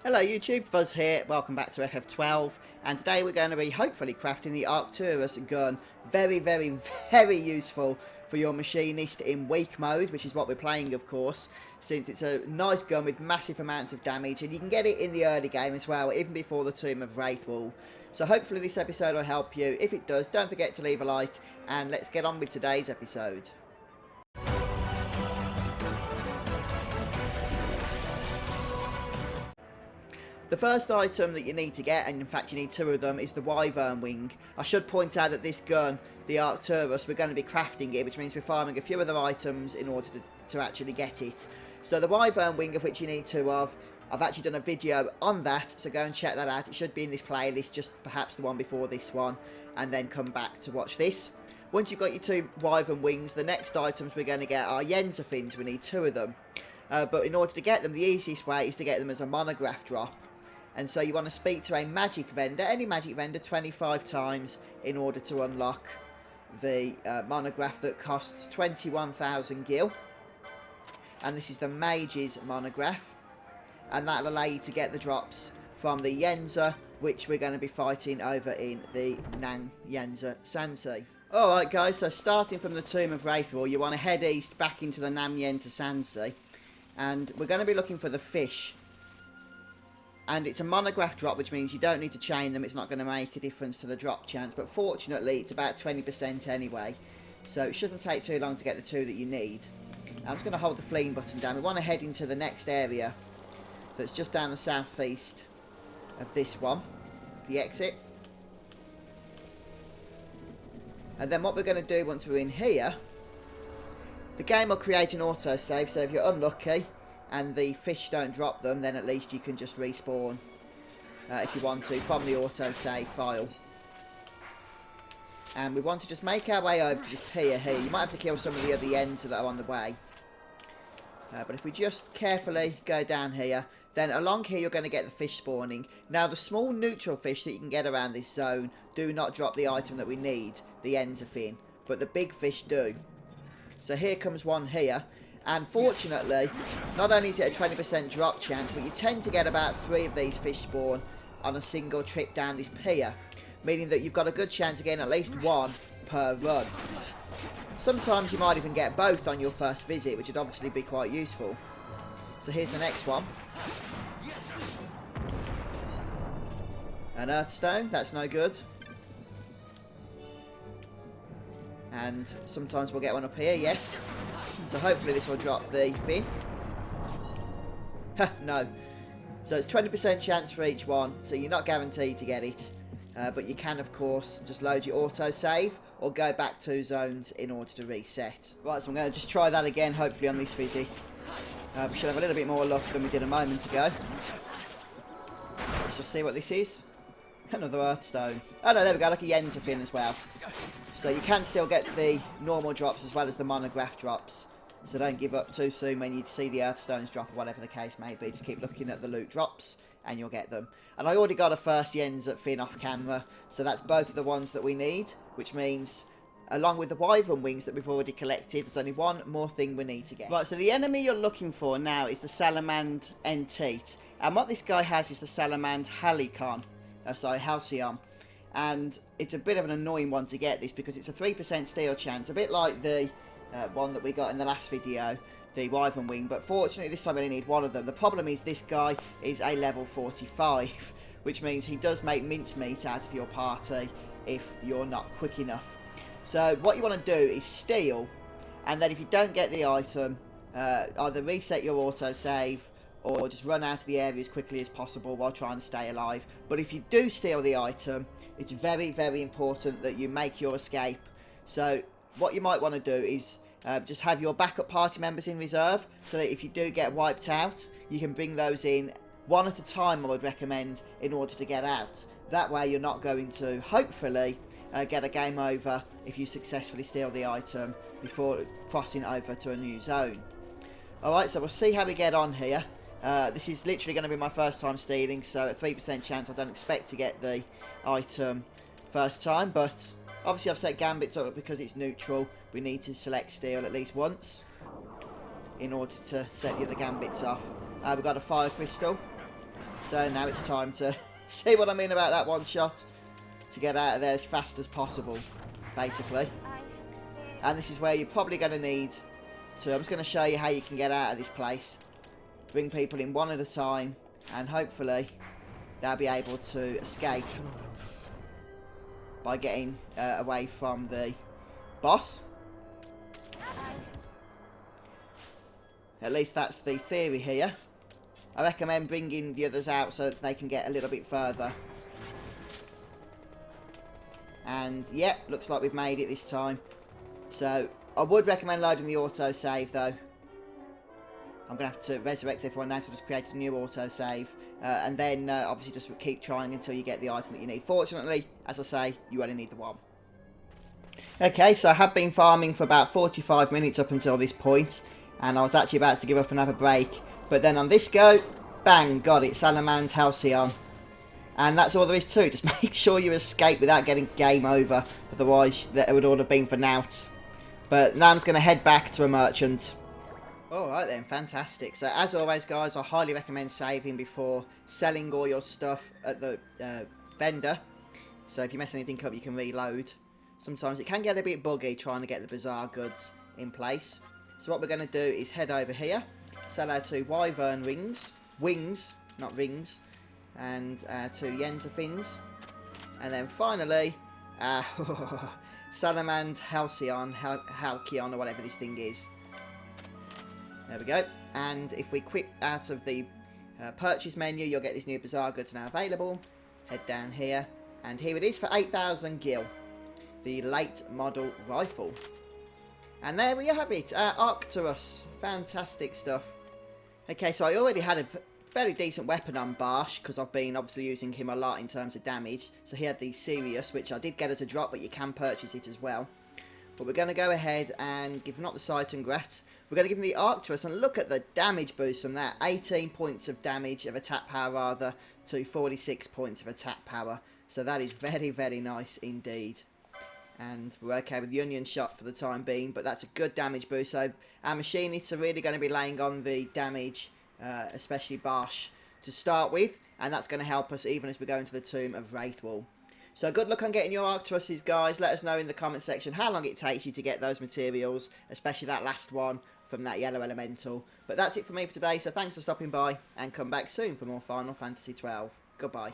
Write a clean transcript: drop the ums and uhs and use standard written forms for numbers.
Hello YouTube, Fuzz here, welcome back to FF12, and today we're going to be hopefully crafting the Arcturus gun. Very useful for your Machinist in weak mode, which is what we're playing of course, since it's a nice gun with massive amounts of damage, and you can get it in the early game as well, even before the Tomb of Wraithwall. So hopefully this episode will help you. If it does, don't forget to leave a like, and let's get on with today's episode. The first item that you need to get, and in fact you need two of them, is the Wyvern Wing. I should point out that this gun, the Arcturus, we're going to be crafting it, which means we're farming a few other items in order to actually get it. So the Wyvern Wing, of which you need two of, I've actually done a video on that, so go and check that out. It should be in this playlist, just perhaps the one before this one, and then come back to watch this. Once you've got your two Wyvern Wings, the next items we're going to get are Yenza fins. We need two of them. But in order to get them, the easiest way is to get them as a Monograph Drop. And so you want to speak to a magic vendor, any magic vendor, 25 times in order to unlock the monograph that costs 21,000 gil. And this is the Mage's monograph. And that'll allow you to get the drops from the Yenza, which we're going to be fighting over in the Nang Yenza Sansei. Alright guys, so starting from the Tomb of Wraithwall, you want to head east back into the Nang Yenza Sansei. And we're going to be looking for the fish. And it's a monograph drop, which means you don't need to chain them. It's not going to make a difference to the drop chance. But fortunately, it's about 20% anyway. So it shouldn't take too long to get the two that you need. I'm just going to hold the fleeing button down. We want to head into the next area that's just down the southeast of this one. The exit. And then what we're going to do once we're in here, the game will create an autosave. So if you're unlucky and the fish don't drop them, then at least you can just respawn if you want to from the autosave file. And we want to just make our way over to this pier here. You might have to kill some of the other ends that are on the way. But if we just carefully go down here, then along here you're going to get the fish spawning. Now the small neutral fish that you can get around this zone do not drop the item that we need, the Yenza fin, but the big fish do. So here comes one here. And fortunately, not only is it a 20% drop chance, but you tend to get about 3 of these fish spawn on a single trip down this pier, meaning that you've got a good chance of getting at least one per run. Sometimes you might even get both on your first visit, which would obviously be quite useful. So here's the next one. An Earthstone, that's no good. And sometimes we'll get one up here, yes. So hopefully this will drop the fin. No. So it's 20% chance for each one, so you're not guaranteed to get it. But you can, of course, just load your autosave or go back 2 zones in order to reset. Right, so I'm going to just try that again, hopefully on this visit. We should have a little bit more luck than we did a moment ago. Let's just see what this is. Another Earthstone. Oh no, there we go, like a Yenza fin as well. So you can still get the normal drops as well as the monograph drops. So don't give up too soon when you see the Earthstones drop or whatever the case may be. Just keep looking at the loot drops and you'll get them. And I already got a first Yenza fin off camera. So that's both of the ones that we need. Which means, along with the Wyvern Wings that we've already collected, there's only one more thing we need to get. Right, so the enemy you're looking for now is the Salamand Enteat. And what this guy has is the Salamand Halcyon. And it's a bit of an annoying one to get this because it's a 3% steal chance, a bit like the one that we got in the last video, the Wyvern Wing, but fortunately this time we only need one of them. The problem is this guy is a level 45, which means he does make mincemeat out of your party if you're not quick enough. So what you want to do is steal, and then if you don't get the item, either reset your autosave or just run out of the area as quickly as possible while trying to stay alive. But if you do steal the item, it's very important that you make your escape. So what you might want to do is just have your backup party members in reserve, so that if you do get wiped out, you can bring those in one at a time, I would recommend, in order to get out. That way you're not going to, hopefully, get a game over if you successfully steal the item before crossing over to a new zone. Alright, so we'll see how we get on here. This is literally going to be my first time stealing, so at 3% chance I don't expect to get the item first time, but obviously I've set gambits up because it's neutral. We need to select steal at least once in order to set the other gambits off. We've got a fire crystal, So now it's time to see what I mean about that one shot. To get out of there as fast as possible, basically. And this is where you're probably going to need to... I'm just going to show you how you can get out of this place. Bring people in one at a time. And hopefully they'll be able to escape by getting away from the boss. At least that's the theory here. I recommend bringing the others out so that they can get a little bit further. And yep, looks like we've made it this time. So I would recommend loading the autosave though. I'm going to have to resurrect everyone now, so just create a new autosave. And then obviously just keep trying until you get the item that you need. Fortunately, as I say, you only need the one. Okay, so I have been farming for about 45 minutes up until this point. And I was actually about to give up and have a break. But then on this go, bang, got it, Salamand Halcyon. And that's all there is to it. Just make sure you escape without getting game over. Otherwise, it would all have been for naught. But now I'm just going to head back to a merchant. Alright then, fantastic. So as always guys, I highly recommend saving before selling all your stuff at the vendor. So if you mess anything up, you can reload. Sometimes it can get a bit buggy trying to get the bizarre goods in place. So what we're going to do is head over here. Sell our 2 Wyvern Wings. Wings, not rings. And 2 Yenza Fins. And then finally, Salamand Halcyon, Halcyon or whatever this thing is. There we go. And if we quit out of the purchase menu, you'll get this new bizarre goods now available. Head down here. And here it is for 8,000 gil. The late model rifle. And there we have it. Arcturus. Fantastic stuff. Okay, so I already had a fairly decent weapon on Barsh, because I've been obviously using him a lot in terms of damage. So he had the Sirius, which I did get as a drop, but you can purchase it as well. But we're going to go ahead and give him not the Sight-and-Gret. We're going to give him the Arcturus, and look at the damage boost from that. 18 points of damage, of attack power rather, to 46 points of attack power. So that is very, very nice indeed. And we're okay with the Onion Shot for the time being, but that's a good damage boost. So our Machinists are really going to be laying on the damage, especially Barsh, to start with. And that's going to help us even as we go into the Tomb of Wraithwall. So good luck on getting your Arcturuses, guys. Let us know in the comment section how long it takes you to get those materials, especially that last one from that yellow elemental. But that's it for me for today, so thanks for stopping by, and come back soon for more Final Fantasy XII. Goodbye.